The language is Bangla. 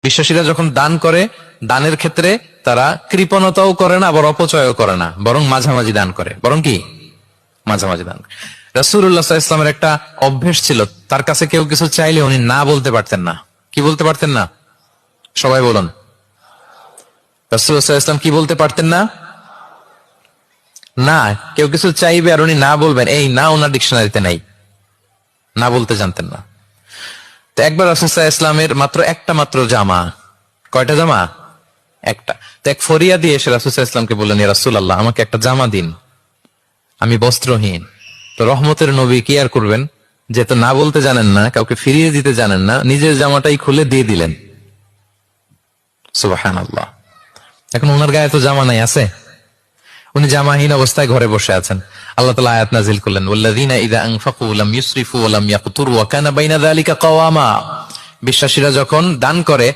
বিশ্বাসীরা যখন দান করে, দানের ক্ষেত্রে তারা কৃপণতাও করে না, আবার অপচয়ও করে না, বরং মাঝামাঝি দান করে। বরং কি মাঝামাঝি দান। রাসূলুল্লাহ সাল্লাল্লাহু আলাইহি ওয়াসাল্লামের একটা অভ্যেস ছিল, তার কাছে কেউ কিছু চাইলে উনি না বলতে পারতেন না। কি বলতে পারতেন না? সবাই বলুন। রাসূলুল্লাহ সাল্লাল্লাহু আলাইহি ওয়াসাল্লাম কি বলতে পারতেন না? না। কেউ কিছু চাইবে আর উনি না বলবেন, এই না ওনার ডিকশনারিতে নাই, না বলতে জানতেন না। তো একবার রাসূল সাল্লাল্লাহু আলাইহি ওয়াসাল্লামের মাত্র একটা মাত্র জামা, কয়টা জামা? একটা। তো এক ফরিয়া দিয়ে এসে রাসূল সাল্লাল্লাহু আলাইহি ওয়াসাল্লামকে বললেন, ইয়া রাসূলুল্লাহ, আমাকে একটা জামা দিন, আমি বস্ত্রহীন। তো রহমতের নবী কি আর করবেন, যেহেতু না বলতে জানেন না, কাউকে ফিরিয়ে দিতে জানেন না, নিজের জামাটাই খুলে দিয়ে দিলেন। সুবহানাল্লাহ। এখন ওনার গায়ে তো জামা নাই, আছে? উনি জামাহীন অবস্থায় ঘরে বসে আছেন। আল্লাহ তাআলা আয়াত নাযিল করলেন, ওয়াল্লাযীনা ইযা আনফাকু লাম ইউসরিফু ওয়া লাম ইয়াকতুরু ওয়া কানা বাইনা যালিকা কাওয়ামা। বিশ্বাসীরা যখন দান করে